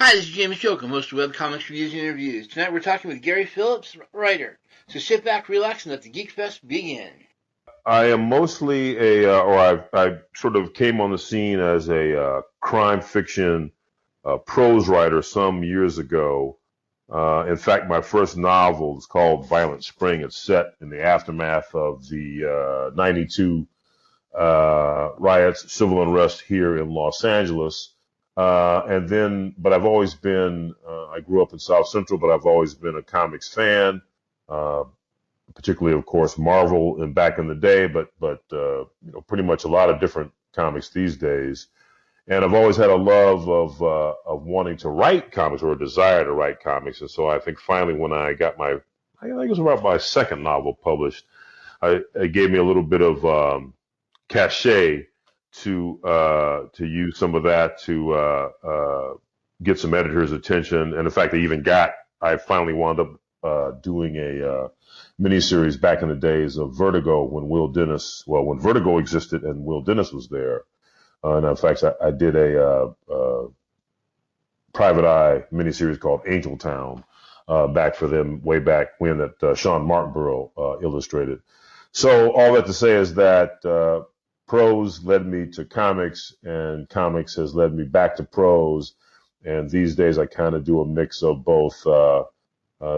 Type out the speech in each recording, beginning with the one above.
Hi, this is James Jokum, host of Webcomics Reviews and Interviews. Tonight we're talking with Gary Phillips, writer. So sit back, relax, and let the Geek Fest begin. I am mostly I sort of came on the scene as a crime fiction prose writer some years ago. In fact, my first novel is called Violent Spring. It's set in the aftermath of the '92 riots, civil unrest here in Los Angeles. But I've always been, I grew up in South Central, but I've always been a comics fan, uh, particularly, of course, Marvel and back in the day, but pretty much a lot of different comics these days. And I've always had a love of wanting to write comics or a desire to write comics. And so I think finally when I got I think it was about my second novel published, it gave me a little bit of cachet to use some of that to get some editors' attention. And in fact, I finally wound up doing a miniseries back in the days of Vertigo when Vertigo existed and Will Dennis was there. And in fact, I did a private eye miniseries called Angel Town back for them way back when that Sean Martinborough illustrated. So all that to say is that prose led me to comics, and comics has led me back to prose. And these days, I kind of do a mix of both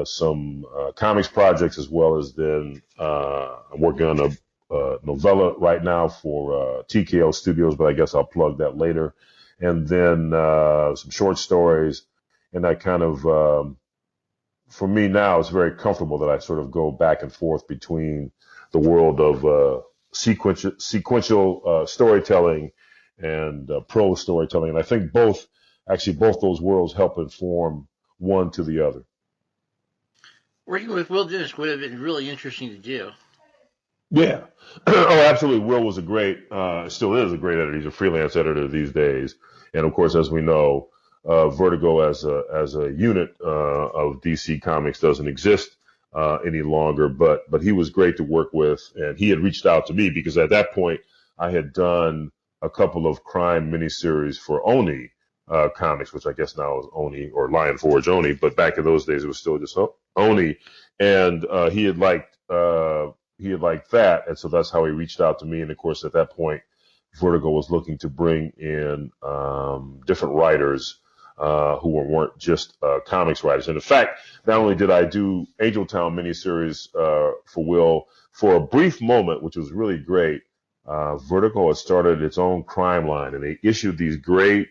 some comics projects as well as then I'm working on a novella right now for TKO Studios, but I guess I'll plug that later. And then some short stories. And I kind of, for me now, it's very comfortable that I sort of go back and forth between the world of sequential storytelling and prose storytelling. And I think both those worlds help inform one to the other. Working with Will Dennis would have been really interesting to do. Yeah. Oh, absolutely. Will was still is a great editor. He's a freelance editor these days. And of course, as we know, Vertigo as a unit of DC Comics doesn't exist any longer, but he was great to work with, and he had reached out to me because at that point I had done a couple of crime miniseries for Oni Comics, which I guess now is Oni or Lion Forge Oni, but back in those days it was still just Oni, and he had liked that, and so that's how he reached out to me. And of course, at that point, Vertigo was looking to bring in different writers who weren't just comics writers. And in fact, not only did I do Angel Town miniseries for Will for a brief moment, which was really great, Vertigo had started its own crime line, and they issued these great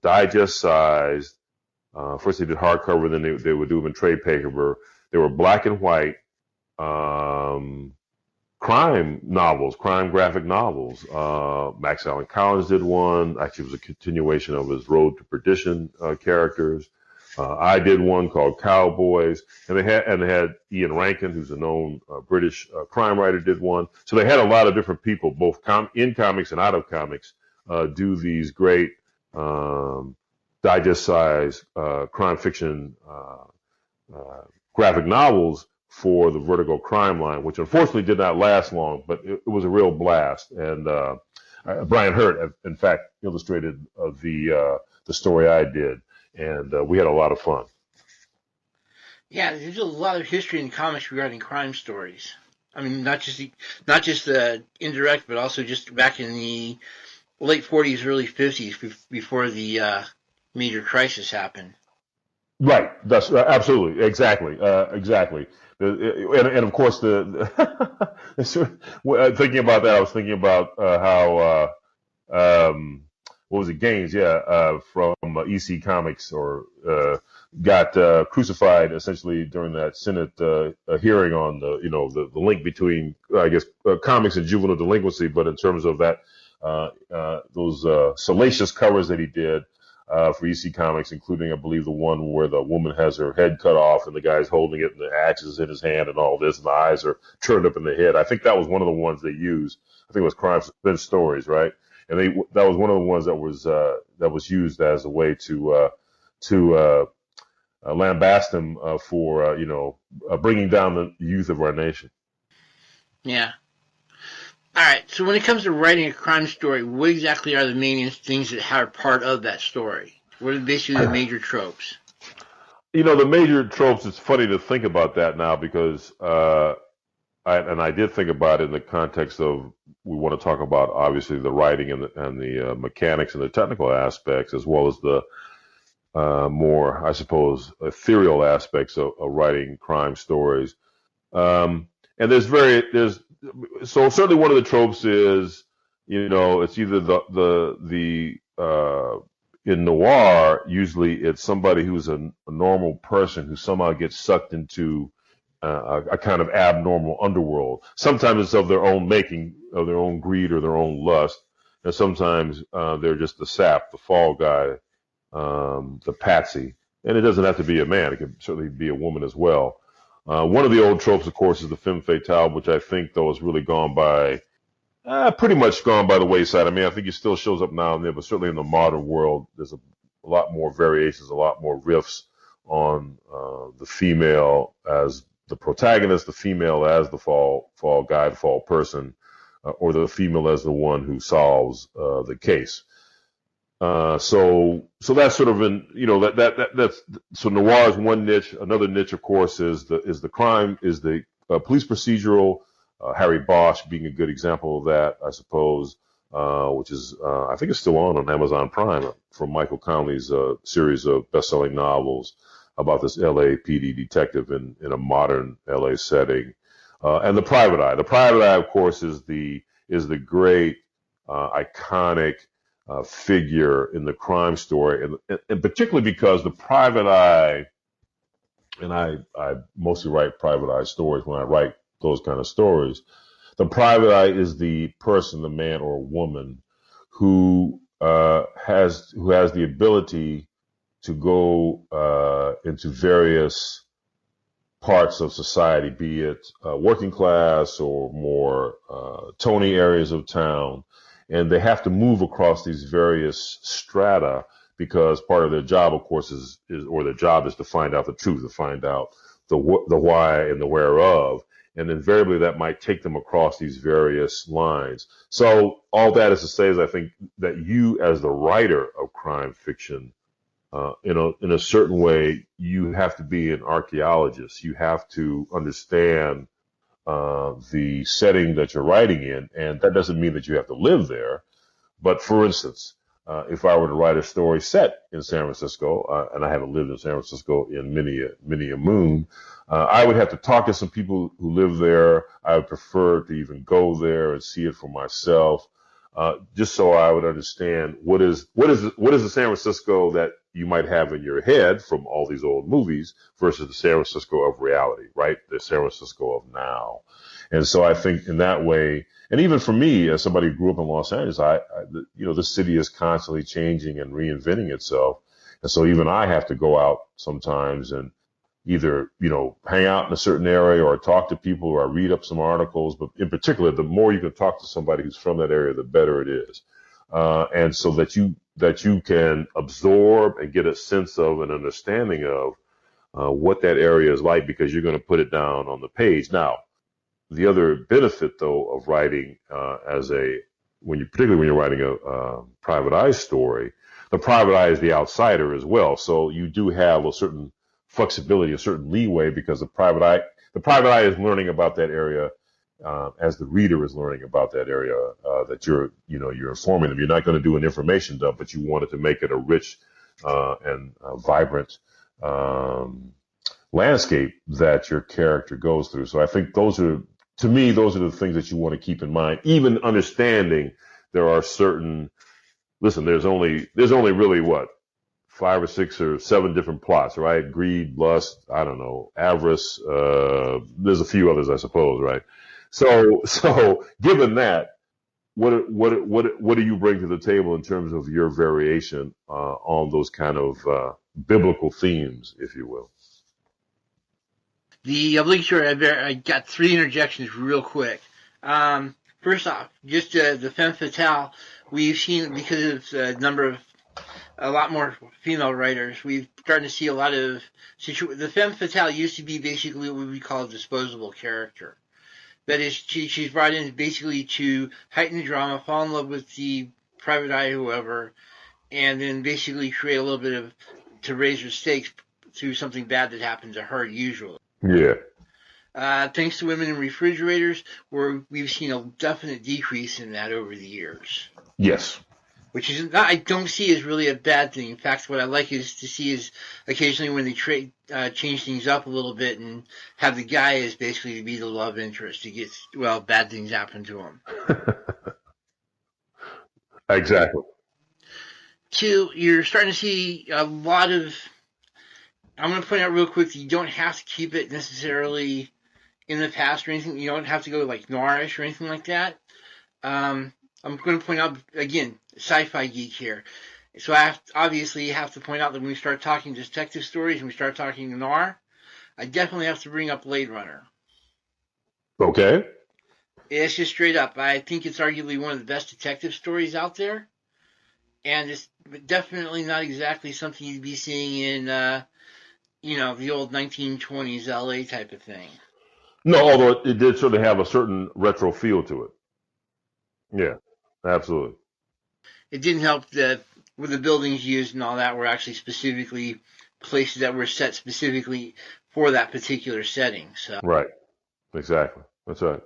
digest-sized. First, they did hardcover, then they would do them in trade paper. They were black and white crime novels, crime graphic novels. Max Allan Collins did one. Actually, it was a continuation of his Road to Perdition characters. I did one called Cowboys, and they had Ian Rankin, who's a known British crime writer, did one. So they had a lot of different people, both in comics and out of comics, do these great digest-sized crime fiction graphic novels for the Vertigo crime line, which unfortunately did not last long, but it was a real blast. And Brian Hurt, in fact, illustrated the story I did, and we had a lot of fun. Yeah, there's a lot of history in comics regarding crime stories. I mean, not just the indirect, but also just back in the late 40s, early 50s, before the major crisis happened. Right. That's absolutely exactly. And of course, thinking about that, I was thinking about how what was it, Gaines? Yeah, from EC Comics, or got crucified essentially during that Senate hearing on the link between I guess comics and juvenile delinquency, but in terms of that those salacious covers that he did. For EC Comics, including, I believe, the one where the woman has her head cut off and the guy's holding it and the axe is in his hand and all this, and the eyes are turned up in the head. I think that was one of the ones they used. I think it was Crime Suspense Stories, right? And that was one of the ones that was used as a way to lambast him for bringing down the youth of our nation. Yeah. All right, so when it comes to writing a crime story, what exactly are the main things that are part of that story? What are basically the major tropes? The major tropes. It's funny to think about that now because I did think about it in the context of we want to talk about obviously the writing and the mechanics and the technical aspects as well as the more, I suppose, ethereal aspects of writing crime stories. And there's so certainly one of the tropes is it's either the in noir usually it's somebody who's a normal person who somehow gets sucked into a kind of abnormal underworld. Sometimes it's of their own making, of their own greed or their own lust, and sometimes they're just the sap, the fall guy, the patsy. And it doesn't have to be a man; it can certainly be a woman as well. One of the old tropes, of course, is the femme fatale, which I think, though, has really gone by, pretty much gone by the wayside. I mean, I think it still shows up now and then, but certainly in the modern world, there's a lot more variations, a lot more riffs on the female as the protagonist, the female as the fall guy, the fall person, or the female as the one who solves the case. So that's sort of that's so noir is one niche. Another niche, of course, is the crime, is the police procedural. Harry Bosch being a good example of that, I suppose, which is I think it's still on Amazon Prime from Michael Connelly's series of best-selling novels about this LAPD detective in a modern LA setting, and the Private Eye. The Private Eye, of course, is the great iconic figure in the crime story, and particularly because the Private Eye, and I mostly write Private Eye stories when I write those kind of stories. The Private Eye is the person, the man or woman, who has the ability to go into various parts of society, be it working class or more Tony areas of town, and they have to move across these various strata because part of their job, of course, is their job is to find out the truth, to find out the why and the whereof, and invariably that might take them across these various lines. So all that is to say is I think that you, as the writer of crime fiction, in a certain way, you have to be an archaeologist. You have to understand the setting that you're writing in, and that doesn't mean that you have to live there. But for instance, if I were to write a story set in San Francisco, and I haven't lived in San Francisco in many a moon, I would have to talk to some people who live there. I would prefer to even go there and see it for myself, just so I would understand what is the San Francisco that you might have in your head from all these old movies versus the San Francisco of reality, right? The San Francisco of now. And so I think in that way, and even for me, as somebody who grew up in Los Angeles, the city is constantly changing and reinventing itself. And so even I have to go out sometimes and either, hang out in a certain area or talk to people or I read up some articles. But in particular, the more you can talk to somebody who's from that area, the better it is. And so that you can absorb and get a sense of an understanding of what that area is like, because you're going to put it down on the page. Now, the other benefit, though, of writing particularly when you're writing a Private Eye story, the Private Eye is the outsider as well. So you do have a certain flexibility, a certain leeway, because the Private Eye is learning about that area as the reader is learning about that area that you're informing them. You're not going to do an information dump, but you wanted to make it a rich and vibrant landscape that your character goes through. So I think those are the things that you want to keep in mind, even understanding there are certain, there's only really what, 5 or 6 or 7 different plots, right? Greed, lust, I don't know, avarice, there's a few others, I suppose, right? So given that, what do you bring to the table in terms of your variation on those kind of biblical themes, if you will? The obligatory, I got 3 interjections real quick. First off, just the femme fatale, we've seen, because of a lot more female writers, we've started to see a lot of the femme fatale used to be basically what we call a disposable character. That is, she's brought in basically to heighten the drama, fall in love with the Private Eye, whoever, and then basically create a little bit of to raise her stakes through something bad that happened to her usually. Yeah. Thanks to Women in Refrigerators, where we've seen a definite decrease in that over the years. Yes. Which is not, I don't see as really a bad thing. In fact, what I like is to see is occasionally when they change things up a little bit and have the guy as basically to be the love interest. He gets, well, bad things happen to him. Exactly. Two, you're starting to see a lot of, I'm going to point out real quick that you don't have to keep it necessarily in the past or anything. You don't have to go like noirish or anything like that. I'm going to point out, again, sci-fi geek here. So obviously have to point out that when we start talking detective stories and we start talking noir, I definitely have to bring up Blade Runner. Okay. It's just straight up. I think it's arguably one of the best detective stories out there. And it's definitely not exactly something you'd be seeing in, the old 1920s LA type of thing. No, although it did sort of have a certain retro feel to it. Yeah, absolutely. It didn't help that with the buildings used and all that were actually specifically places that were set specifically for that particular setting. So Right. Exactly. That's right.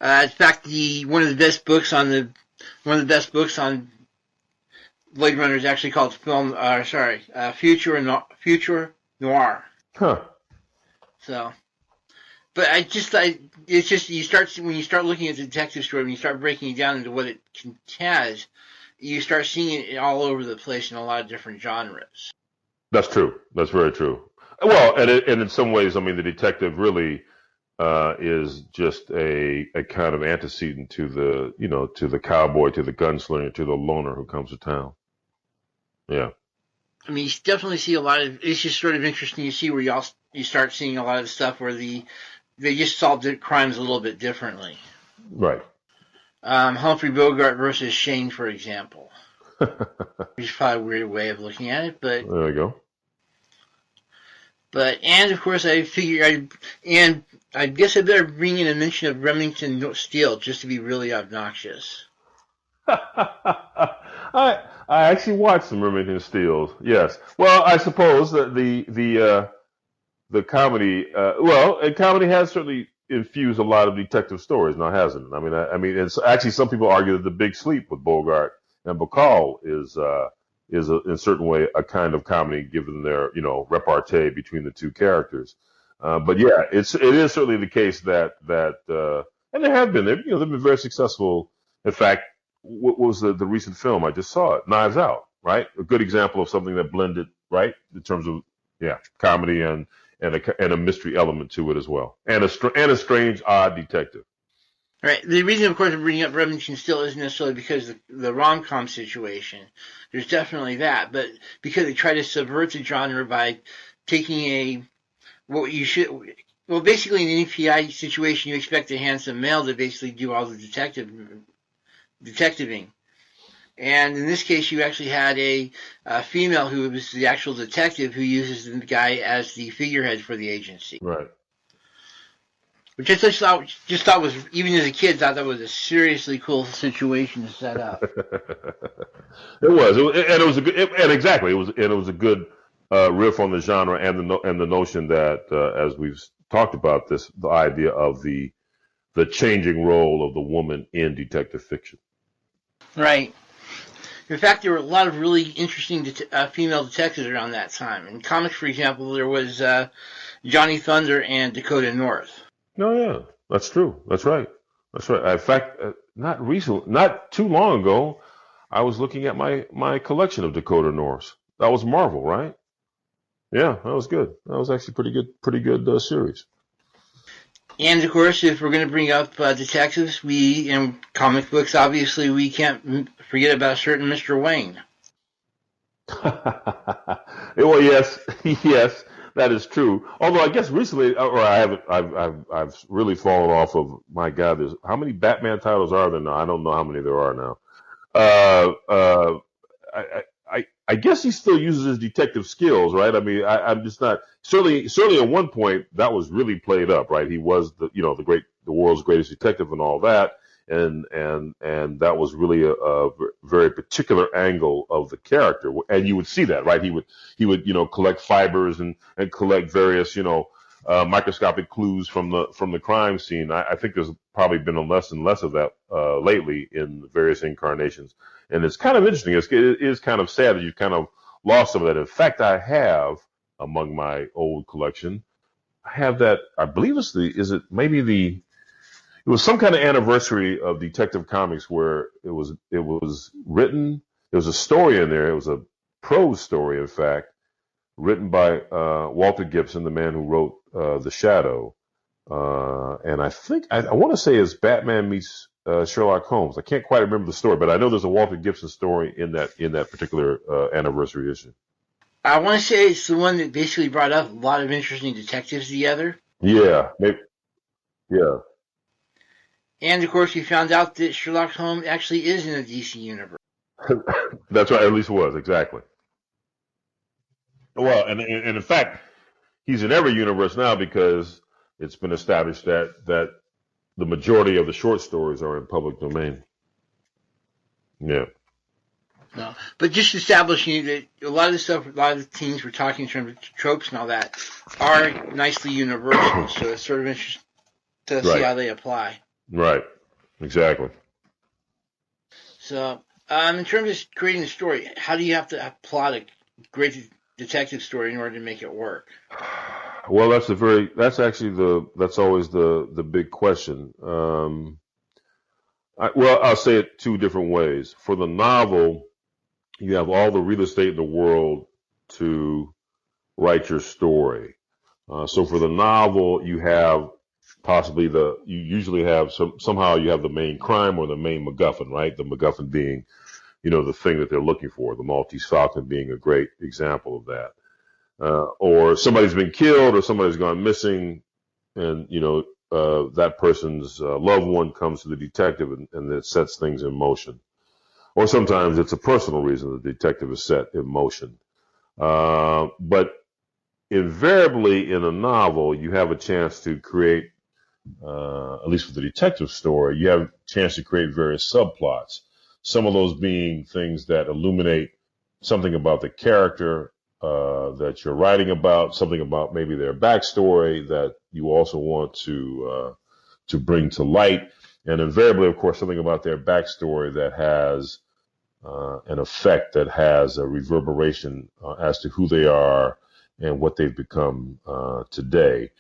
in fact, one of the best books on Blade Runner is actually called Future Noir. Huh. So, but it's just when you start looking at the detective story, when you start breaking it down into what it has, you start seeing it all over the place in a lot of different genres. That's true. That's very true. Well, and in some ways, I mean, the detective really is just a kind of antecedent to the cowboy, to the gunslinger, to the loner who comes to town. Yeah. I mean, you definitely see a lot of. It's just sort of interesting. You see where you start seeing a lot of the stuff where they just solved the crimes a little bit differently. Right. Humphrey Bogart versus Shane, for example. Which is probably a weird way of looking at it, but there you go. And of course I guess I better bring in a mention of Remington Steele just to be really obnoxious. I actually watched some Remington Steele. Yes. Well, I suppose that the comedy, and comedy has certainly infused a lot of detective stories, now hasn't it? I mean, it's actually some people argue that The Big Sleep with Bogart and Bacall is in a certain way a kind of comedy, given their repartee between the two characters. But yeah, it is certainly the case that and they've been very successful. In fact, what was the recent film? I just saw it, Knives Out, right? A good example of something that blended, right, in terms of comedy and a mystery element to it as well, and a strange, odd detective. Right. The reason, of course, I'm bringing up Remington Steele isn't necessarily because of the rom-com situation. There's definitely that, but because they try to subvert the genre by taking basically in an EPI situation, you expect a handsome male to basically do all the detectiving. And in this case, you actually had a female who was the actual detective who uses the guy as the figurehead for the agency. Right. Which I just thought was, even as a kid, thought that was a seriously cool situation to set up. It was a good riff on the genre and the notion that, as we've talked about the idea of the changing role of the woman in detective fiction. Right. In fact, there were a lot of really interesting female detectives around that time. In comics, for example, there was Johnny Thunder and Dakota North. Oh, yeah, that's true. That's right. In fact, not too long ago, I was looking at my collection of Dakota Norths. That was Marvel, right? Yeah, that was good. That was actually pretty good series. And of course, if we're going to bring up detectives, in comic books, obviously, we can't forget about a certain Mr. Wayne. Well, yes, that is true. Although I guess recently, or I've really fallen off of. My God, how many Batman titles are there now? I don't know how many there are now. I guess he still uses his detective skills, right? I mean, I'm just not certainly at one point that was really played up, right? He was the world's greatest detective and all that, and that was really a very particular angle of the character. And you would see that, right? He would collect fibers and collect various microscopic clues from the crime scene. I think there's probably been less and less of that lately in the various incarnations, and it's kind of interesting. It is kind of sad that you've kind of lost some of that. In fact, I have among my old collection, I have that. I believe it was some kind of anniversary of Detective Comics where it was written. There was a story in there. It was a prose story, in fact, written by Walter Gibson, the man who wrote The Shadow. And I think I want to say it's Batman meets Sherlock Holmes. I can't quite remember the story, but I know there's a Walter Gibson story in that particular anniversary issue. I want to say it's the one that basically brought up a lot of interesting detectives together. Yeah, maybe. Yeah. And of course, we found out that Sherlock Holmes actually is in the DC universe. That's right. At least was exactly. Well, and in fact, he's in every universe now because it's been established that the majority of the short stories are in public domain. Yeah. No, but just establishing that a lot of the stuff, a lot of the things we're talking in terms of tropes and all that are nicely universal. So it's sort of interesting to see how they apply. Right. Exactly. So, in terms of creating a story, how do you have to plot a great detective story in order to make it work? Well, that's always the big question. I'll say it two different ways. For the novel, you have all the real estate in the world to write your story. So for the novel, you have possibly you usually have somehow you have the main crime or the main MacGuffin, right? The MacGuffin being, the thing that they're looking for. The Maltese Falcon being a great example of that. Or somebody's been killed or somebody's gone missing, and that person's loved one comes to the detective and it sets things in motion. Or sometimes it's a personal reason the detective is set in motion. But invariably in a novel, you have a chance to create, at least for the detective story, you have a chance to create various subplots. Some of those being things that illuminate something about the character that you're writing about, something about maybe their backstory that you also want to bring to light, and invariably, of course, something about their backstory that has an effect, that has a reverberation as to who they are and what they've become today.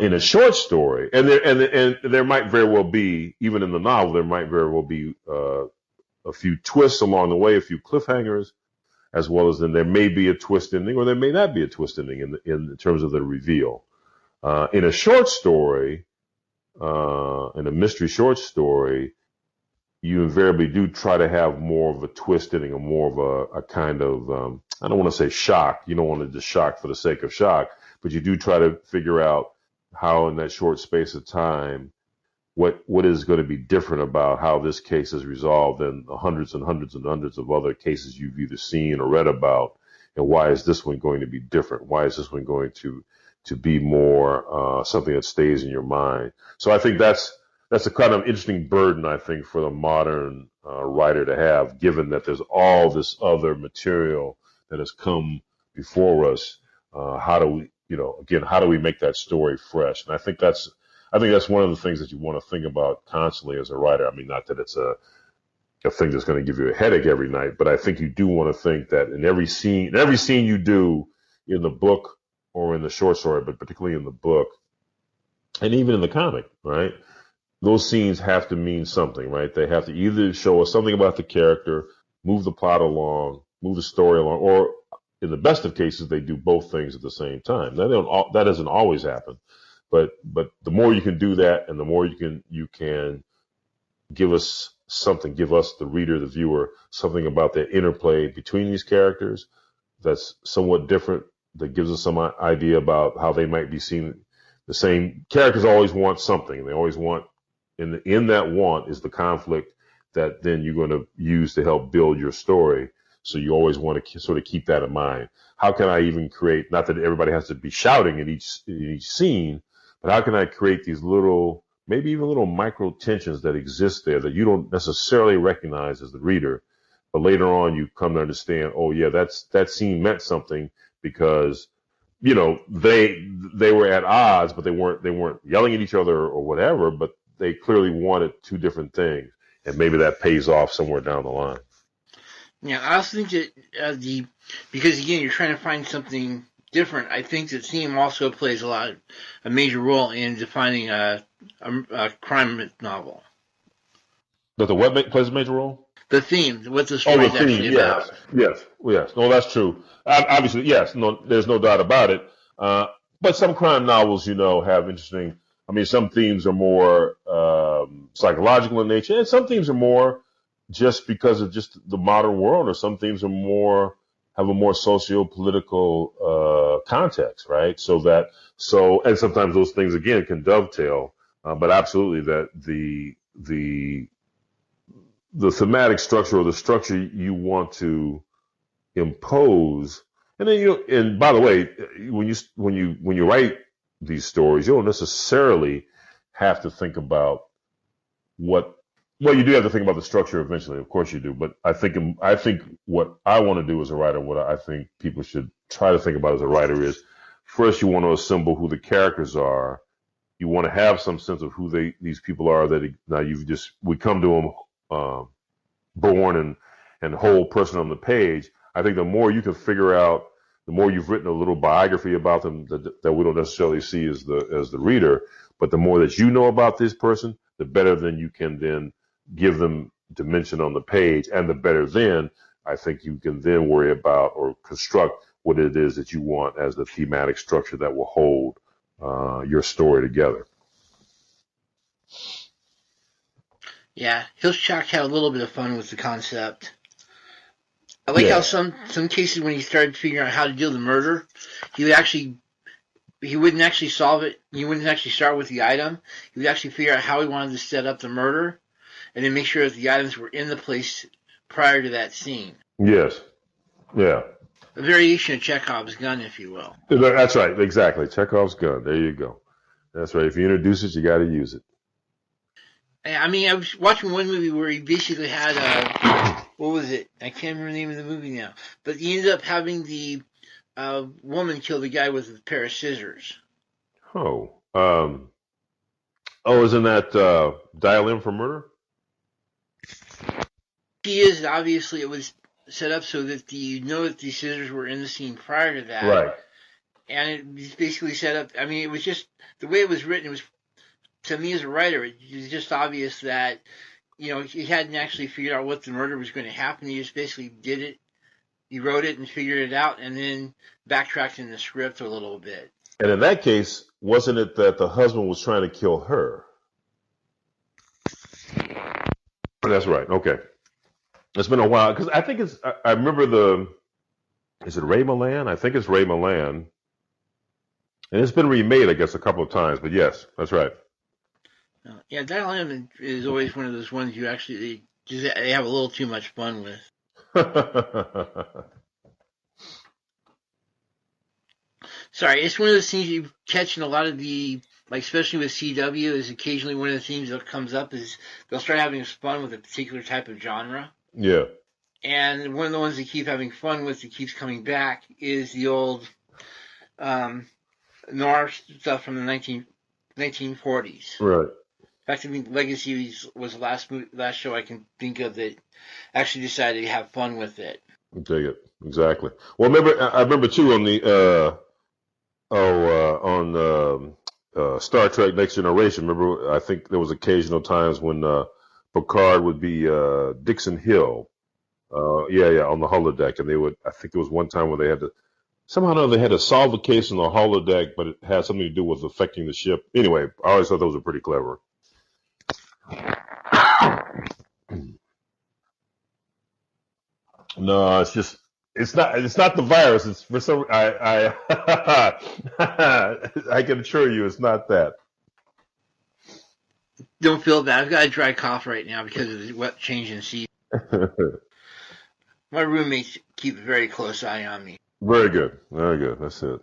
In a short story, and there might very well be, even in the novel, there might very well be a few twists along the way, a few cliffhangers, as well as then there may be a twist ending or there may not be a twist ending in terms of the reveal. In a short story, in a mystery short story, you invariably do try to have more of a twist ending or more of a kind of, I don't want to say shock. You don't want to just shock for the sake of shock, but you do try to figure out how in that short space of time, what is going to be different about how this case is resolved than the hundreds and hundreds and hundreds of other cases you've either seen or read about, and why is this one going to be different? Why is this one going to be more something that stays in your mind? So I think that's a kind of interesting burden, I think, for the modern writer to have, given that there's all this other material that has come before us. How do we make that story fresh? And I think that's one of the things that you want to think about constantly as a writer. I mean, not that it's a thing that's going to give you a headache every night, but I think you do want to think that in every scene you do in the book or in the short story, but particularly in the book and even in the comic, right? Those scenes have to mean something, right? They have to either show us something about the character, move the plot along, move the story along, or in the best of cases, they do both things at the same time. That doesn't always happen. But the more you can do that, and the more you can give us something, give us the reader, the viewer, something about the interplay between these characters that's somewhat different, that gives us some idea about how they might be seen. The same characters always want something. They always want, in that want is the conflict that then you're going to use to help build your story. So you always want to sort of keep that in mind. How can I even create, not that everybody has to be shouting in each scene, but how can I create these little maybe even little micro tensions that exist there that you don't necessarily recognize as the reader, but later on you come to understand, oh yeah, that scene meant something because they were at odds, but they weren't yelling at each other or whatever, but they clearly wanted two different things, and maybe that pays off somewhere down the line. Yeah, I also think that because again you're trying to find something different. I think that theme also plays a major role in defining a crime novel. Does the what plays a major role? The theme, what the Oh, story the is actually theme, yes, about. yes. No, that's true. Obviously, yes. No, there's no doubt about it. But some crime novels, have interesting. I mean, some themes are more psychological in nature, and some themes are more just because of just the modern world, or some themes are have a more socio-political context, right? And sometimes those things again can dovetail. But absolutely, that the thematic structure or the structure you want to impose, and then and by the way, when you write these stories, you don't necessarily have to think about you do have to think about the structure eventually, of course you do, but I think what I want to do as a writer, what I think people should try to think about as a writer is, first you want to assemble who the characters are. You want to have some sense of who these people are, now we come to them born and whole person on the page. I think the more you can figure out, the more you've written a little biography about them that we don't necessarily see as the reader, but the more that you know about this person, the better then you can then give them dimension on the page, and the better then I think you can then worry about or construct what it is that you want as the thematic structure that will hold your story together. Yeah, Hitchcock had a little bit of fun with the concept. I like how some cases when he started figuring out how to deal with the murder, he wouldn't actually solve it. He wouldn't actually start with the item. He would actually figure out how he wanted to set up the murder, and then make sure that the items were in the place prior to that scene. Yes. Yeah. A variation of Chekhov's gun, if you will. That's right. Exactly. Chekhov's gun. There you go. That's right. If you introduce it, you got to use it. I mean, I was watching one movie where he basically had what was it? I can't remember the name of the movie now. But he ended up having the woman kill the guy with a pair of scissors. Oh. Isn't that Dial M for Murder? He is. Obviously, it was set up so that that these scissors were in the scene prior to that. Right. And it was basically set up. I mean, it was just the way it was written. It was, to me as a writer, it was just obvious that he hadn't actually figured out what the murder was going to happen. He just basically did it. He wrote it and figured it out, and then backtracked in the script a little bit. And in that case, wasn't it that the husband was trying to kill her? That's right. Okay. It's been a while, because I think I remember is it Ray Milland? I think it's Ray Milland. And it's been remade, I guess, a couple of times, but yes, that's right. Yeah, Dial M is always one of those ones they have a little too much fun with. Sorry, it's one of those things you catch in a lot of especially with CW, is occasionally one of the themes that comes up is they'll start having fun with a particular type of genre. Yeah. And one of the ones they keep having fun with that keeps coming back is the old noir stuff from the 1940s. Right. In fact, I think Legacy was the last show I can think of that actually decided to have fun with it. I take it. Exactly. Well, I remember too on the Star Trek Next Generation. Remember, I think there was occasional times when Picard would be Dixon Hill. On the holodeck, and I think there was one time where they had to somehow or another they had to solve a case on the holodeck, but it had something to do with affecting the ship. Anyway, I always thought those were pretty clever. No, it's not the virus. It's for some I I can assure you it's not that. Don't feel bad. I've got a dry cough right now because of the wet change in season. My roommates keep a very close eye on me. Very good. Very good. That's it.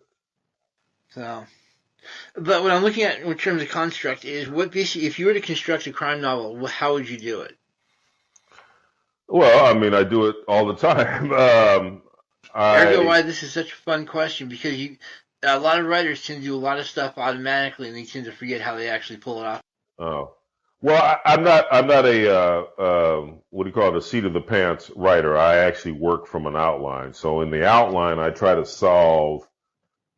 So, But what I'm looking at in terms of construct is what basically, if you were to construct a crime novel, how would you do it? Well, I mean, I do it all the time. Ergo, I why this is such a fun question, because a lot of writers tend to do a lot of stuff automatically, and they tend to forget how they actually pull it off. Oh, well, I'm not a what do you call it, a seat of the pants writer. I actually work from an outline. So in the outline, I try to solve.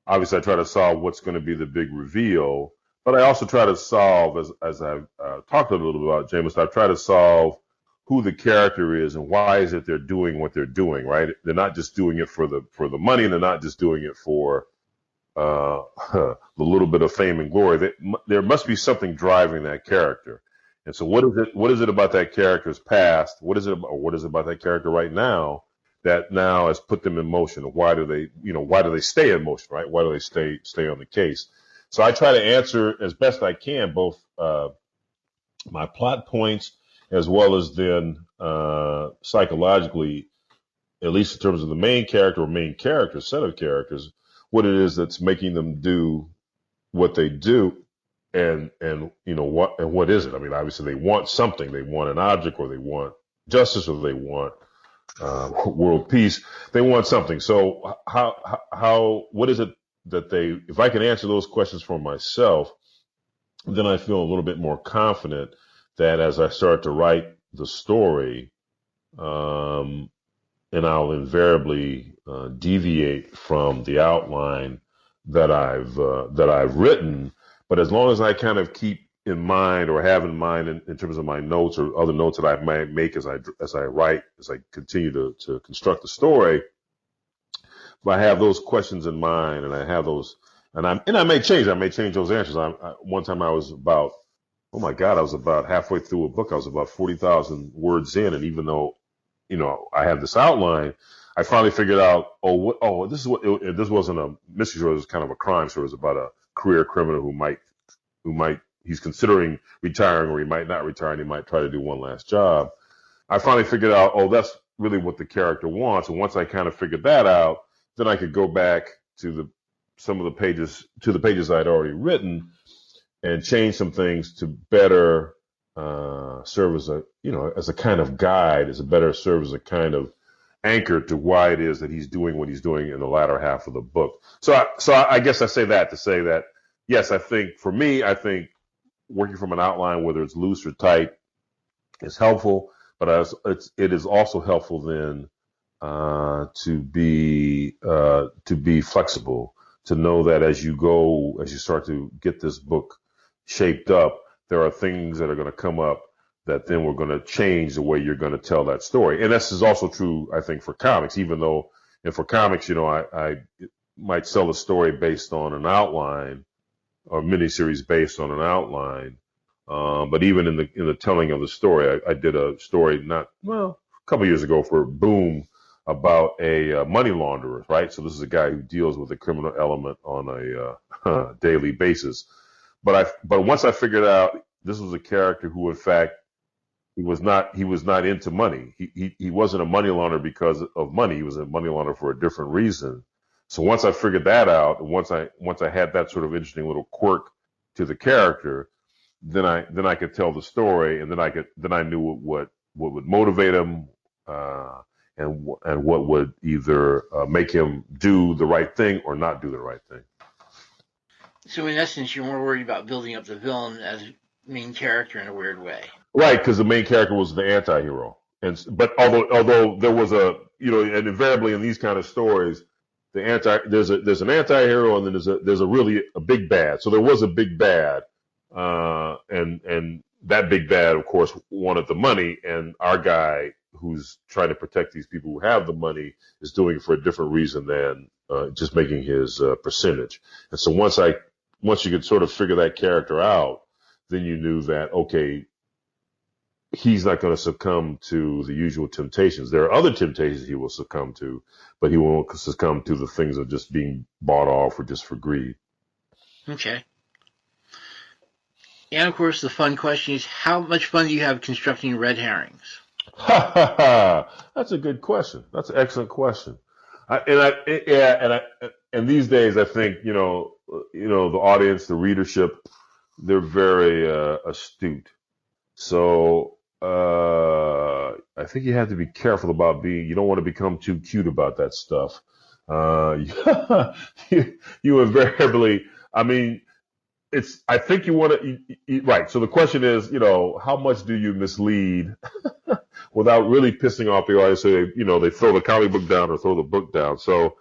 Obviously, I try to solve what's going to be the big reveal, but I also try to solve, as I've talked a little bit about, James. I try to solve who the character is and why is it they're doing what they're doing. Right? They're not just doing it for the money, and they're not just doing it for the little bit of fame and glory. There must be something driving that character. And so, what is it? What is it about that character's past? What is it? Or what is it about that character right now that now has put them in motion? Why do they? Why do they stay in motion? Right? Why do they stay on the case? So I try to answer as best I can both my plot points as well as then psychologically, at least in terms of the main character or main character set of characters, what it is that's making them do what they do, and what is it? I mean, obviously they want something. They want an object, or they want justice, or they want world peace. They want something. So what is it that they? If I can answer those questions for myself, then I feel a little bit more confident that as I start to write the story, and I'll invariably deviate from the outline that I've written. But as long as I kind of keep in mind or have in mind in terms of my notes or other notes that I might make as I write, as I continue to construct the story, if I have those questions in mind and I have those, and I may change those answers. One time I was about, oh my God, I was about halfway through a book. I was about 40,000 words in, and even though I have this outline, I finally figured out, this wasn't a mystery story. It was kind of a crime story. It was about a career criminal he's considering retiring, or he might not retire, and he might try to do one last job. I finally figured out, that's really what the character wants. And once I kind of figured that out, then I could go back to the pages I had already written and change some things to better serve as a kind of guide, serve as a kind of anchor to why it is that he's doing what he's doing in the latter half of the book. So I guess I say that to say that, yes, I think working from an outline, whether it's loose or tight, is helpful, but it is also helpful then to be flexible, to know that as you start to get this book shaped up, there are things that are going to come up that then we're going to change the way you're going to tell that story. And this is also true, I think, for comics, even though, and for comics, I might sell a story based on an outline or miniseries based on an outline. But even in the telling of the story, I did a story a couple years ago for Boom about a money launderer, right? So this is a guy who deals with the criminal element on a daily basis. But once I figured out this was a character who, in fact, he was not into money. He wasn't a money launderer because of money. He was a money launderer for a different reason. So once I figured that out, and once I had that sort of interesting little quirk to the character, then I could tell the story, and then I knew what would motivate him, and what would either make him do the right thing or not do the right thing. So in essence, you're more worried about building up the villain as main character in a weird way. Right, because the main character was the anti-hero. But although there was and invariably in these kind of stories, there's an anti-hero, and then there's a really a big bad. So there was a big bad, and that big bad, of course, wanted the money, and our guy who's trying to protect these people who have the money is doing it for a different reason than just making his percentage. And so once you could sort of figure that character out, then you knew that, okay, he's not going to succumb to the usual temptations. There are other temptations he will succumb to, but he won't succumb to the things of just being bought off or just for greed. Okay. And of course, the fun question is, how much fun do you have constructing red herrings? That's a good question. That's an excellent question. And these days, I think, the audience, the readership, they're very astute. So I think you have to be careful about being. You don't want to become too cute about that stuff. Uh, you invariably. I mean, it's. I think you want to. Right. So the question is, how much do you mislead without really pissing off the audience? So they throw the comic book down or throw the book down. So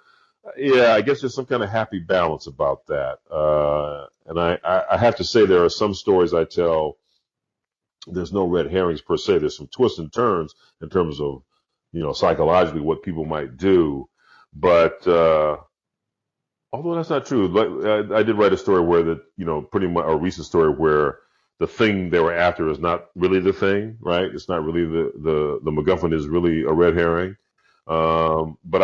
yeah, I guess there's some kind of happy balance about that. And I have to say there are some stories I tell. There's no red herrings per se. There's some twists and turns in terms of, psychologically what people might do. But although that's not true, like, I did write a story where pretty much a recent story where the thing they were after is not really the thing, right? It's not really the MacGuffin is really a red herring. But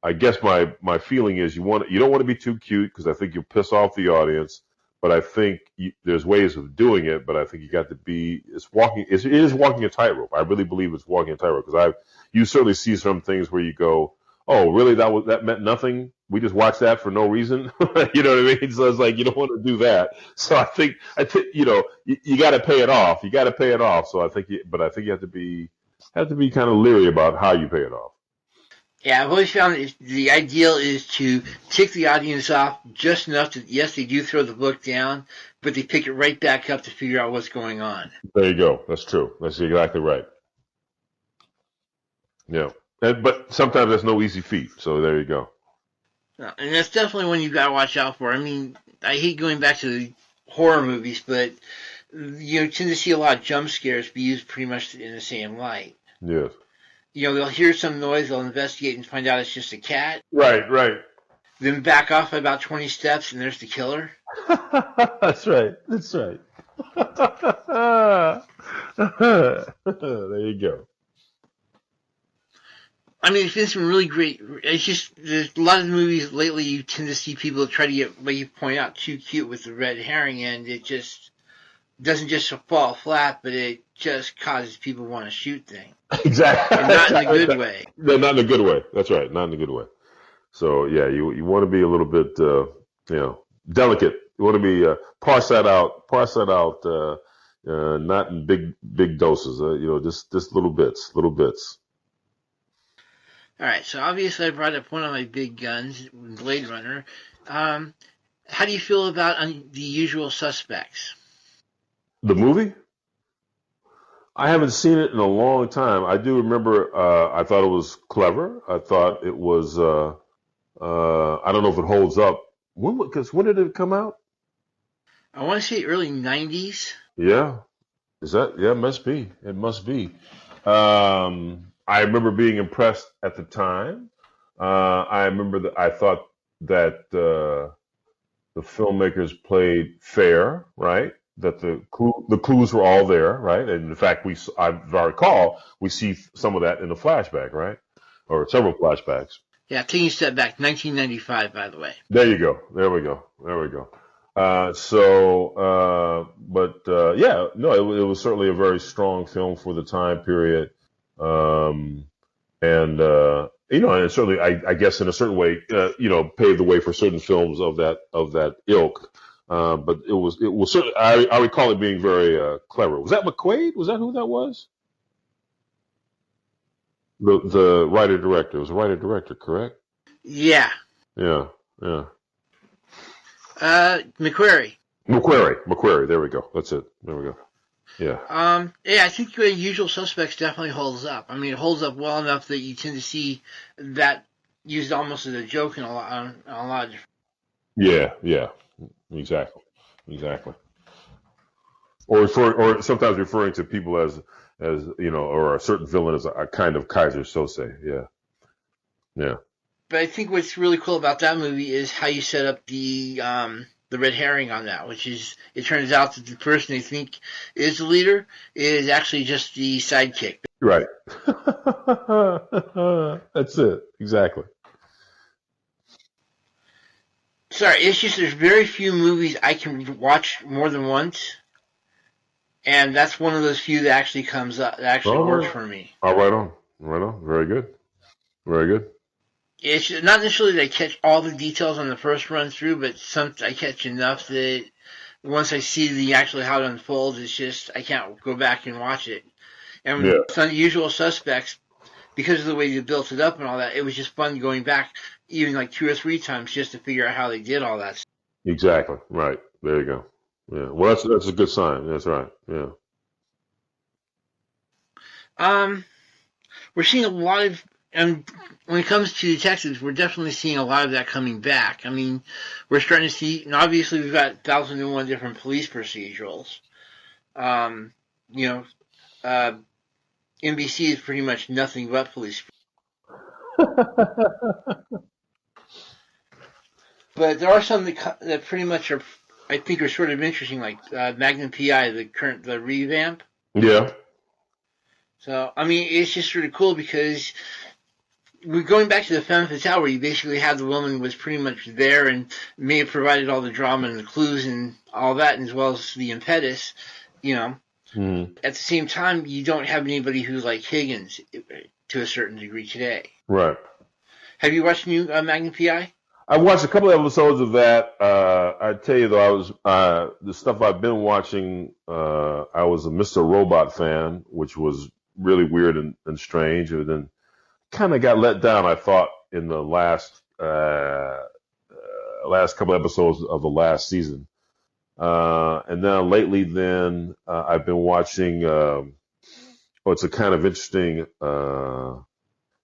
I guess my feeling is you don't want to be too cute because I think you piss off the audience. But I think there's ways of doing it. But I think you got to be. It is walking a tightrope. I really believe it's walking a tightrope because you certainly see some things where you go, oh, really? That meant nothing. We just watched that for no reason. You know what I mean? So it's like you don't want to do that. So I think you got to pay it off. You got to pay it off. So I think you have to be kind of leery about how you pay it off. Yeah, I've always found that the ideal is to tick the audience off just enough that, yes, they do throw the book down, but they pick it right back up to figure out what's going on. There you go. That's true. That's exactly right. Yeah. But sometimes that's no easy feat. So there you go. And that's definitely one you've got to watch out for. I mean, I hate going back to the horror movies, but you tend to see a lot of jump scares be used pretty much in the same light. Yes. They'll hear some noise, they'll investigate and find out it's just a cat. Right. Then back off by about 20 steps and there's the killer. That's right. There you go. I mean, it's been some really great. It's just there's a lot of movies lately. You tend to see people try to get, like you point out, too cute with the red herring, and it just doesn't just fall flat, but it just causes people to want to shoot things. Exactly. And not in a good way. No, not in a good way. That's right. Not in a good way. So yeah, you want to be a little bit delicate. You want to be parse that out. Not in big doses. Just little bits. All right, so obviously I brought up one of my big guns, Blade Runner. How do you feel about The Usual Suspects? The movie? I haven't seen it in a long time. I do remember I thought it was clever. I thought it was, I don't know if it holds up. When did it come out? I want to say early 90s. Yeah. Is that? Yeah, it must be. It must be. I remember being impressed at the time. I remember that I thought that the filmmakers played fair, right? That the clues were all there, right? And in fact, if I recall, we see some of that in the flashback, right? Or several flashbacks. Yeah, taking a step back, 1995, by the way. There you go. There we go. Yeah, no, it was certainly a very strong film for the time period. And certainly, I guess in a certain way, paved the way for certain films of that ilk. But it was certainly, I recall it being very clever. Was that McQuaid? Was that who that was? The writer director. It was a writer director, correct? Yeah. Yeah. McQuarrie. There we go. That's it. There we go. Yeah. I think Usual Suspects definitely holds up. I mean, it holds up well enough that you tend to see that used almost as a joke in a lot of different. Yeah. Exactly. Or sometimes referring to people as or a certain villain as a kind of Kaiser Sose. Yeah. But I think what's really cool about that movie is how you set up the red herring on that, which is it turns out that the person they think is the leader is actually just the sidekick. Right. That's it. Exactly. Sorry, it's just there's very few movies I can watch more than once, and that's one of those few that actually comes up, that actually works for me. Oh, right on. Very good. it's not necessarily that I catch all the details on the first run through, but I catch enough that once I see actually how it unfolds, it's just I can't go back and watch it. And Yeah, with Unusual Suspects, because of the way you built it up and all that, it was just fun going back even like 2 or 3 times just to figure out how they did all that. exactly. Right. There you go. Yeah. Well, that's a good sign. That's right. Yeah. Um, we're seeing a lot of, and when it comes to detectives, we're definitely seeing a lot of that coming back. I mean, we're starting to see, and obviously we've got 1,001 different police procedurals. Um, you know, uh, NBC is pretty much nothing but police. But there are some that pretty much are, I think, are sort of interesting, like Magnum PI, the revamp. Yeah. So, I mean, it's just sort of cool because we're going back to the femme fatale where you basically had the woman was pretty much there and may have provided all the drama and the clues and all that, as well as the impetus, you know. Mm-hmm. At the same time, you don't have anybody who's like Higgins to a certain degree today. Right. Have you watched new Magnum PI? I watched a couple of episodes of that. I tell you though, I was the stuff I've been watching. I was a Mr. Robot fan, which was really weird and strange, and then kind of got let down. I thought in the last couple episodes of the last season, and then lately, I've been watching. It's a kind of interesting.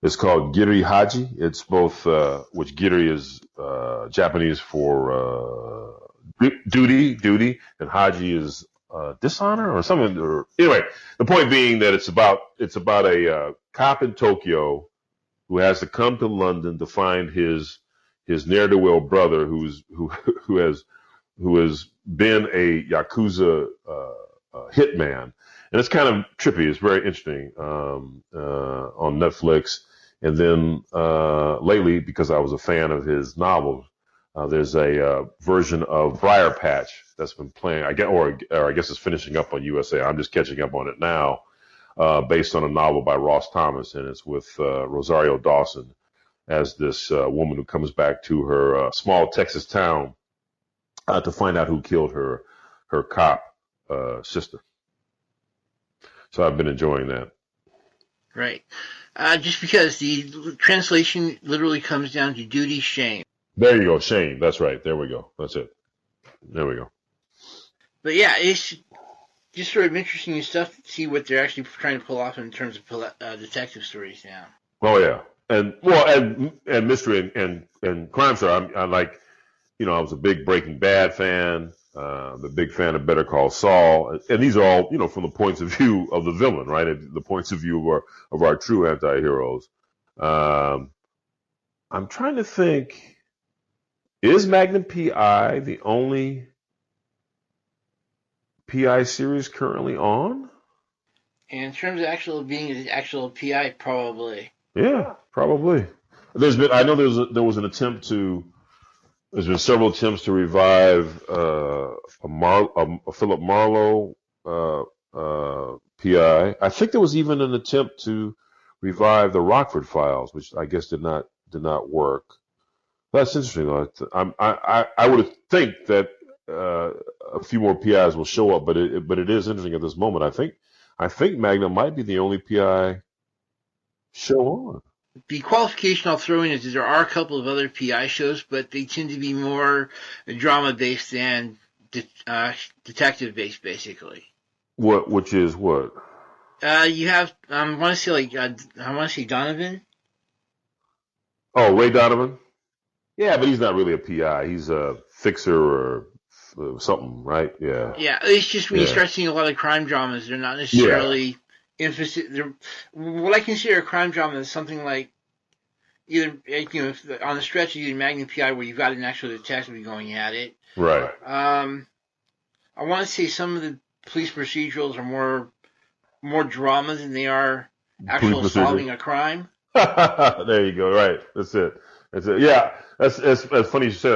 It's called Giri Haji. It's both, which Giri is Japanese for duty, and Haji is dishonor or something. Or anyway, the point being that it's about a cop in Tokyo who has to come to London to find his ne'er do well brother who has been a yakuza hitman, and it's kind of trippy. It's very interesting on Netflix. And then lately, because I was a fan of his novels, there's a version of Briar Patch that's been playing. Or I guess it's finishing up on USA. I'm just catching up on it now, based on a novel by Ross Thomas, and it's with Rosario Dawson as this woman who comes back to her small Texas town to find out who killed her cop sister. So I've been enjoying that. Right. Just because the translation literally comes down to duty, shame. There you go, shame. That's right. There we go. That's it. There we go. But yeah, it's just sort of interesting stuff to see what they're actually trying to pull off in terms of detective stories now. Oh yeah, and mystery and crime story. I'm like, I was a big Breaking Bad fan. The big fan of Better Call Saul, and these are all, from the points of view of the villain, right? The points of view of our true anti-heroes. I'm trying to think, is Magnum PI the only PI series currently on? And in terms of actual being an actual PI, probably. Yeah, probably. I know there was an attempt there's been several attempts to revive a Philip Marlowe PI. I think there was even an attempt to revive the Rockford Files, which I guess did not work. That's interesting, though. I would think that a few more PIs will show up, but it is interesting at this moment. I think Magnum might be the only PI show on. The qualification I'll throw in is that there are a couple of other PI shows, but they tend to be more drama-based than detective-based, basically. Which is what? You have, I want to say Donovan. Oh, Ray Donovan? Yeah, but he's not really a PI. He's a fixer or something, right? Yeah. Yeah, it's just when you start seeing a lot of crime dramas, they're not necessarily what I consider a crime drama is something like either on the stretch of either Magnum PI where you've got an actual detective going at it. Right. I want to say some of the police procedurals are more drama than they are actual solving a crime. There you go. Right. That's it. Yeah. That's funny you said.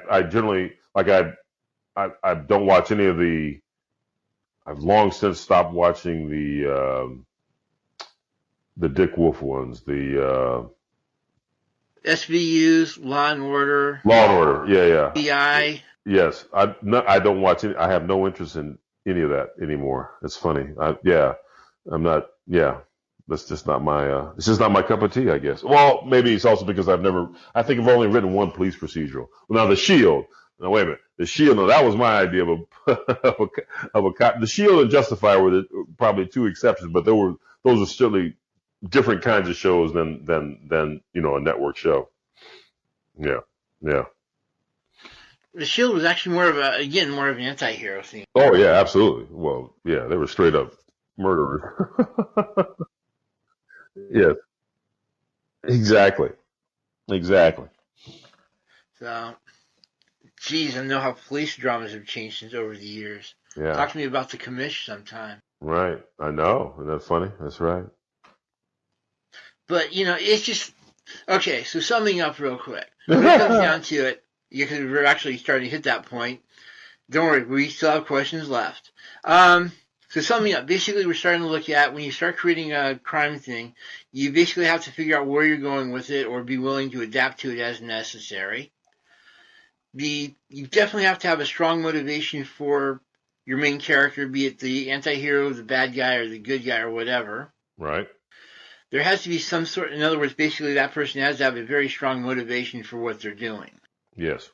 I generally I don't watch any of the. I've long since stopped watching the Dick Wolf ones. The SVUs, Law and Order, Law and Order. Yeah. BI. Yes. I don't watch it. I have no interest in any of that anymore. It's funny. I'm not. Yeah. That's just not my. It's just not my cup of tea, I guess. Well, maybe it's also because I think I've only written one police procedural. Well, now The Shield. Now wait a minute. The Shield. No, that was my idea of a of a cop. The Shield and Justifier were probably two exceptions, but those are certainly different kinds of shows than a network show. Yeah. The Shield was actually more of an anti-hero thing. Oh yeah, absolutely. Well, yeah, they were straight up murderers. Yes, exactly. So, geez, I know how police dramas have changed since over the years. Yeah. Talk to me about the commish sometime. Right. I know. Isn't that funny? That's right. But, it's just, okay, so summing up real quick. When it comes down to it, because we're actually starting to hit that point, don't worry, we still have questions left. So summing up, basically we're starting to look at when you start creating a crime thing, you basically have to figure out where you're going with it or be willing to adapt to it as necessary. You definitely have to have a strong motivation for your main character, be it the anti-hero, the bad guy, or the good guy, or whatever. Right. There has to be some sort, in other words, basically that person has to have a very strong motivation for what they're doing. Yes.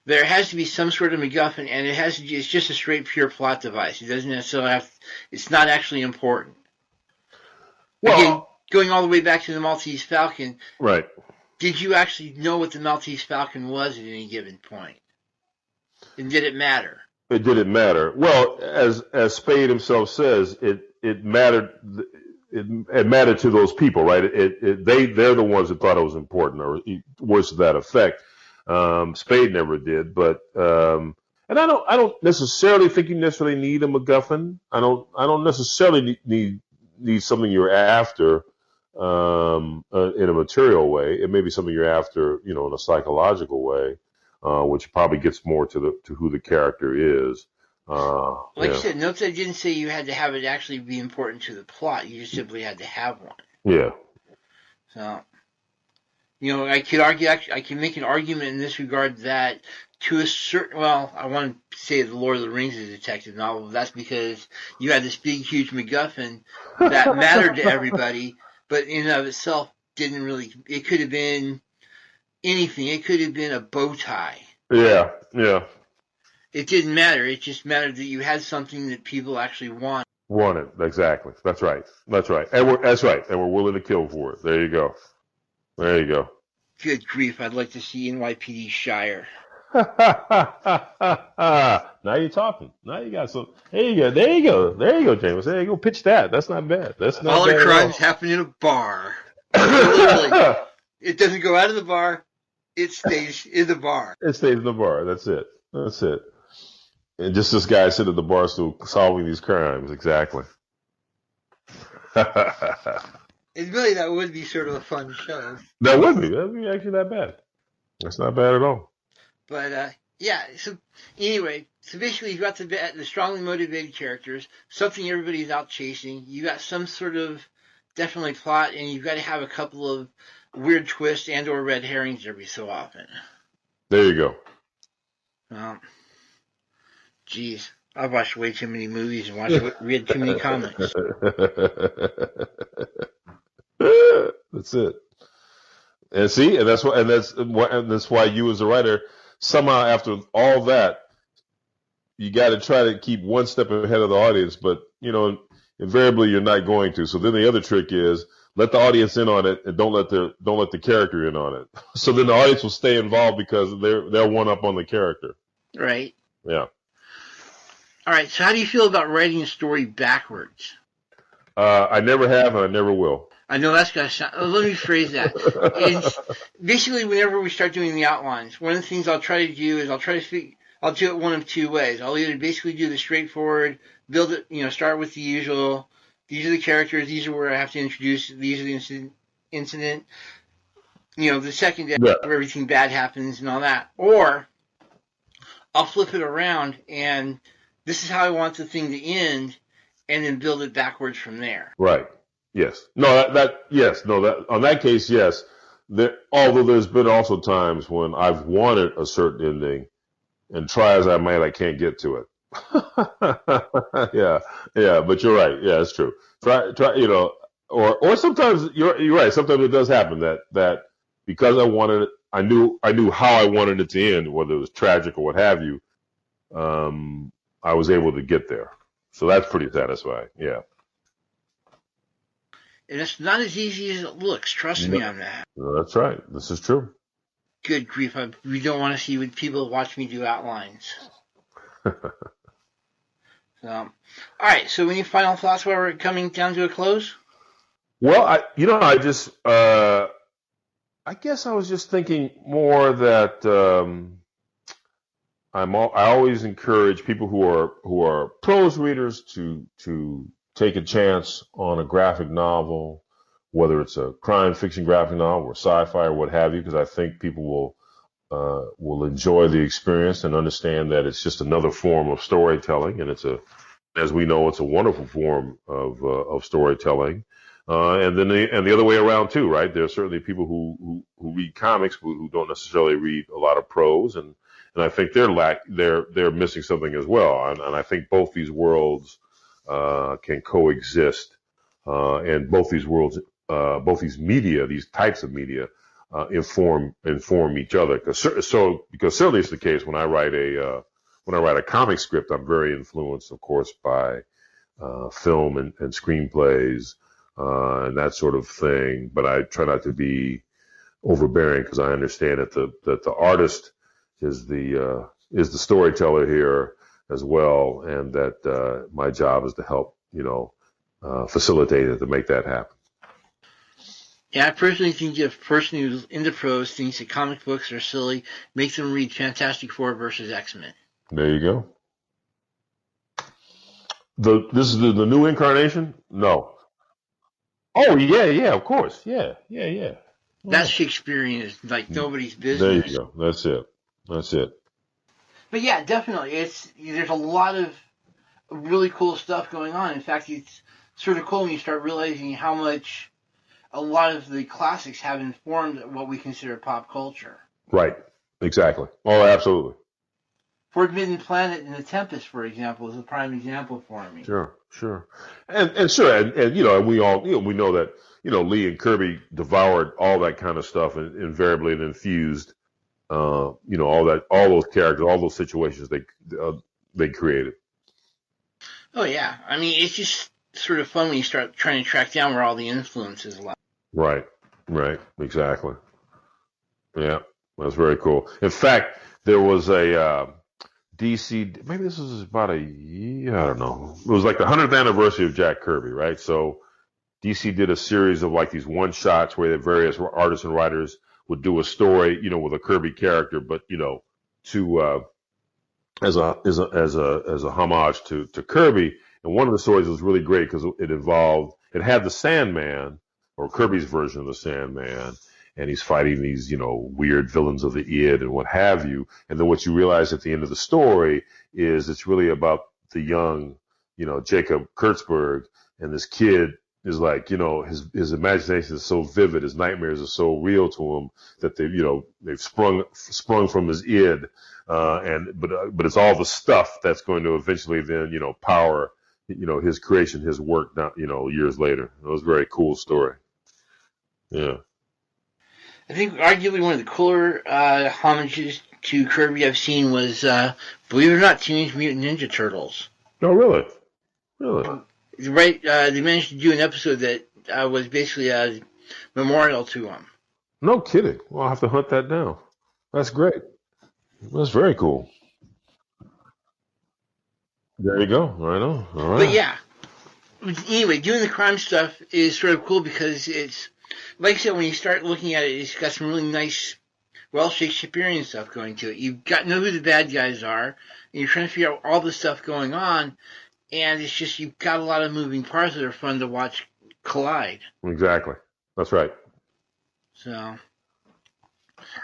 There has to be some sort of MacGuffin, and it's just a straight pure plot device. It doesn't necessarily it's not actually important. Well, again, going all the way back to the Maltese Falcon. Right. Did you actually know what the Maltese Falcon was at any given point? And did it matter? It didn't matter. Well, as Spade himself says, it mattered. It mattered to those people, right? They're the ones that thought it was important, or words to that effect. Spade never did, but and I don't necessarily think you necessarily need a MacGuffin. I don't necessarily need something you're after in a material way. It may be something you're after, in a psychological way, which probably gets more to who the character is. Like I said, note that I didn't say you had to have it actually be important to the plot. You just simply had to have one. Yeah. So, I could argue. I can make an argument in this regard that to a certain, well, I want to say the Lord of the Rings is a detective novel. But that's because you had this big, huge MacGuffin that mattered to everybody, but in and of itself didn't really. It could have been anything. It could have been a bow tie. Yeah. It didn't matter. It just mattered that you had something that people actually wanted. Wanted, exactly. That's right. And we're willing to kill for it. There you go. Good grief! I'd like to see NYPD Shire. Now you're talking. Now you got some. There you go, James. There you go. Pitch that. That's not bad. All the crimes happen in a bar. Literally, it doesn't go out of the bar. It stays in the bar. It stays in the bar. That's it. And just this guy sitting at the bar stool solving these crimes. Exactly. And really, that would be sort of a fun show. That would be. That would be actually not bad. That's not bad at all. But, yeah. So, anyway, basically you've got the strongly motivated characters, something everybody's out chasing. You got some sort of definitely plot, and you've got to have a couple of weird twists and or red herrings every so often. There you go. Geez, I've watched way too many movies and read too many comics. That's it. And see, and that's why you as a writer, somehow after all that, you got to try to keep one step ahead of the audience, but invariably you're not going to. So then the other trick is let the audience in on it and don't let the character in on it. So then the audience will stay involved because they're one up on the character. Right. Yeah. All right. So how do you feel about writing a story backwards? I never have and I never will. I know that's going to sound. Let me phrase that. Basically, whenever we start doing the outlines, one of the things I'll try to do is I'll do it one of two ways. I'll either basically do the straightforward, build it, start with the usual. These are the characters. These are where I have to introduce. These are the incident. The second day where everything bad happens and all that. Or I'll flip it around and this is how I want the thing to end, and then build it backwards from there. Right. Yes. No. On that case, yes. Although there's been also times when I've wanted a certain ending, and try as I might, I can't get to it. Yeah, yeah, but you're right. Yeah, it's true. Try, or sometimes you're right. Sometimes it does happen that because I wanted it, I knew how I wanted it to end, whether it was tragic or what have you. I was able to get there, so that's pretty satisfying. Yeah. And it's not as easy as it looks. Trust me on that. No, that's right. This is true. Good grief. We don't want to see people watch me do outlines. So, all right. So, any final thoughts while we're coming down to a close? Well, I guess I was just thinking more that I always encourage people who are prose readers to take a chance on a graphic novel, whether it's a crime fiction graphic novel or sci-fi or what have you, because I think people will enjoy the experience and understand that it's just another form of storytelling, and as we know, it's a wonderful form of storytelling. And then the other way around too, right? There are certainly people who read comics who don't necessarily read a lot of prose, and I think they're missing something as well. And I think both these worlds can coexist, and both these worlds, both these types of media, inform each other. Because certainly it's the case when I write a comic script, I'm very influenced, of course, by film and screenplays and that sort of thing. But I try not to be overbearing because I understand that the artist is the storyteller here as well, and that my job is to help facilitate it to make that happen. Yeah, I personally think if a person who's into prose thinks that comic books are silly, make them read Fantastic Four versus X-Men. There you go. This is the new incarnation? No. Oh yeah, of course. Yeah. That's Shakespearean. Is like nobody's business. There you go. That's it. But yeah, definitely. There's a lot of really cool stuff going on. In fact, it's sort of cool when you start realizing how much a lot of the classics have informed what we consider pop culture. Right. Exactly. Oh, absolutely. Forbidden Planet and The Tempest, for example, is a prime example for me. Sure. And sure, and we all we know that Lee and Kirby devoured all that kind of stuff and invariably and infused all those characters, all those situations they created. Oh yeah, I mean it's just sort of fun when you start trying to track down where all the influences lie. Right, exactly. Yeah, that's very cool. In fact, there was a DC, maybe this was about a year, I don't know. It was like the 100th anniversary of Jack Kirby, right? So DC did a series of like these one shots where the various artists and writers would do a story, with a Kirby character, but to as a homage to Kirby. And one of the stories was really great because it had the Sandman, or Kirby's version of the Sandman, and he's fighting these, weird villains of the id and what have you. And then what you realize at the end of the story is it's really about the young, Jacob Kurtzberg, and this kid is like, his imagination is so vivid, his nightmares are so real to him that they've sprung from his id, but it's all the stuff that's going to eventually then, power, his creation, his work, years later. It was a very cool story. Yeah. I think arguably one of the cooler homages to Kirby I've seen was, believe it or not, Teenage Mutant Ninja Turtles. Oh, really? Right, they managed to do an episode that was basically a memorial to him. No kidding. Well, I'll have to hunt that down. That's great. That's very cool. There you go. I know. All right. But yeah, anyway, doing the crime stuff is sort of cool because it's, like I said, when you start looking at it, it's got some really nice, Shakespearean stuff going to it. You've got to know who the bad guys are, and you're trying to figure out all the stuff going on, and it's just, you've got a lot of moving parts that are fun to watch collide. Exactly. That's right. So,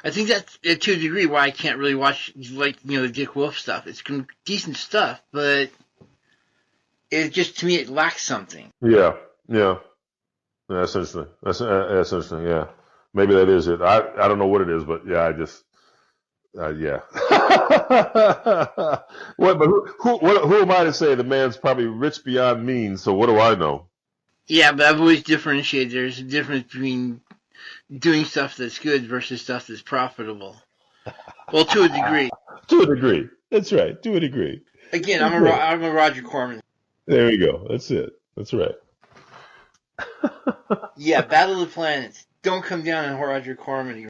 I think that's, to a degree, why I can't really watch, the Dick Wolf stuff. It's decent stuff, but it just, to me, it lacks something. Yeah. That's interesting. That's interesting. Yeah. Maybe that is it. I don't know what it is, but yeah, I just yeah. What? But who am I to say the man's probably rich beyond means? So what do I know? Yeah, but I've always differentiated. There's a difference between doing stuff that's good versus stuff that's profitable. Well, to a degree. To a degree. That's right. To a degree. Again, That's right. I'm a Roger Corman. There you go. That's it. That's right. Yeah, Battle of the Planets. Don't come down on Roger Corman.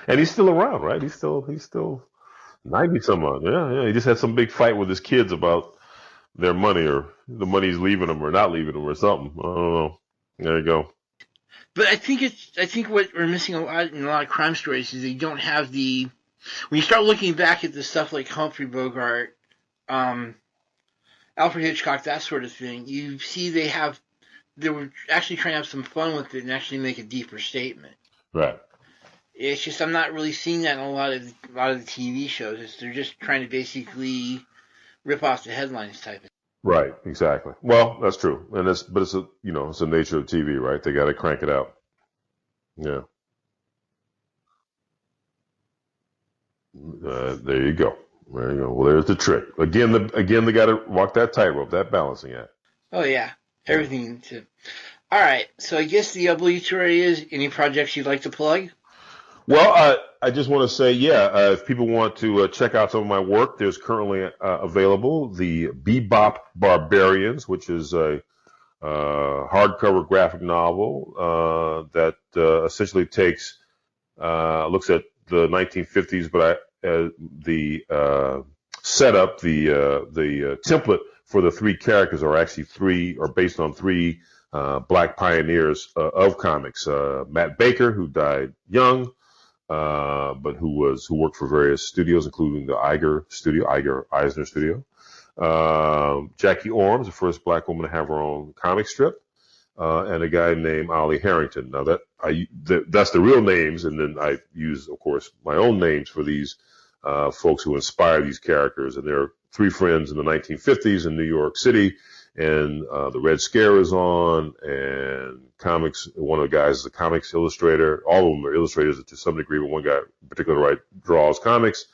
And he's still around, right? He's still 90 some odd. Yeah, yeah. He just had some big fight with his kids about their money or the money's leaving them or not leaving them or something. I don't know. There you go. But I think what we're missing a lot in a lot of crime stories is they don't have the. When you start looking back at the stuff like Humphrey Bogart, Alfred Hitchcock, that sort of thing, you see they were actually trying to have some fun with it and actually make a deeper statement. Right. It's just I'm not really seeing that in a lot of the TV shows. They're just trying to basically rip off the headlines type of thing. Right. Exactly. Well, that's true. And it's a it's the nature of TV, right? They got to crank it out. Yeah. There you go. There you go. Well, there's the trick. Again, they got to walk that tightrope, that balancing act. Oh yeah, everything. All right. So I guess the obligatory is any projects you'd like to plug. Well, I just want to say, if people want to check out some of my work, there's currently available the Bebop Barbarians, which is a hardcover graphic novel that essentially looks at the 1950s, but the setup, the template for the three characters are based on three black pioneers of comics. Matt Baker, who died young. But who worked for various studios, including the Eisner studio. Jackie Orms, the first black woman to have her own comic strip, and a guy named Ollie Harrington. Now that's the real names, and then I use, of course, my own names for these folks who inspire these characters. And they're three friends in the 1950s in New York City, and the Red Scare is on, and comics. One of the guys is a comics illustrator. All of them are illustrators to some degree, but one guy in particular draws comics.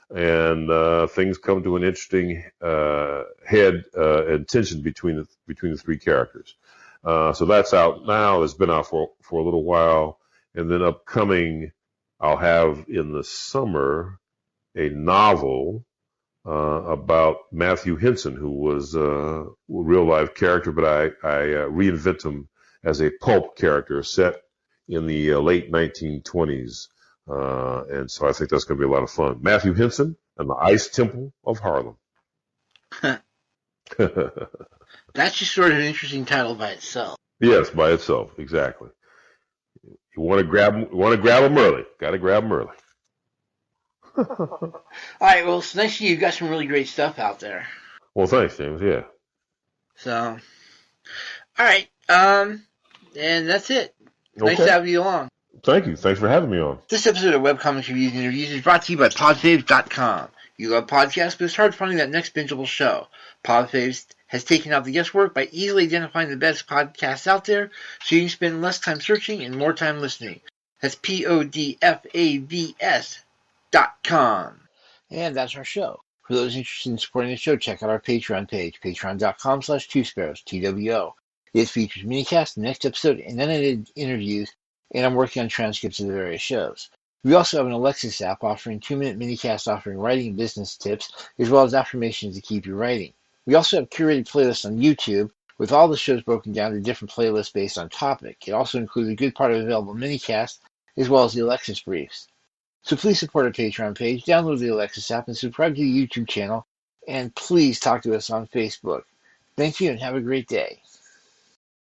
And things come to an interesting head and tension between the three characters. So that's out now. It's been out for a little while, and then upcoming, I'll have in the summer a novel about Matthew Henson, who was a real life character, but I reinvent him as a pulp character set in the late 1920s. And so I think that's going to be a lot of fun. Matthew Henson and the Ice Temple of Harlem. That's just sort of an interesting title by itself. Yes, by itself, exactly. You want to grab them early. Got to grab them early. All right, well, it's nice to see you've got some really great stuff out there. Well, thanks, James. Yeah. So, all right, and that's it. Nice to have you along. Thank you. Thanks for having me on. This episode of Webcomics Reviews and Interviews is brought to you by Podfaves.com. You love podcasts, but it's hard finding that next bingeable show. Podfaves has taken out the guesswork by easily identifying the best podcasts out there, so you can spend less time searching and more time listening. That's PODFAVS.com. And that's our show. For those interested in supporting the show, check out our Patreon page, patreon.com/twosparrows, TWO. It features minicasts, the next episode, and unedited interviews, and I'm working on transcripts of the various shows. We also have an Alexis app offering 2-minute minicasts offering writing and business tips, as well as affirmations to keep you writing. We also have curated playlists on YouTube, with all the shows broken down to different playlists based on topic. It also includes a good part of available minicasts, as well as the Alexis briefs. So please support our Patreon page, download the Alexis app, and subscribe to the YouTube channel, and please talk to us on Facebook. Thank you, and have a great day.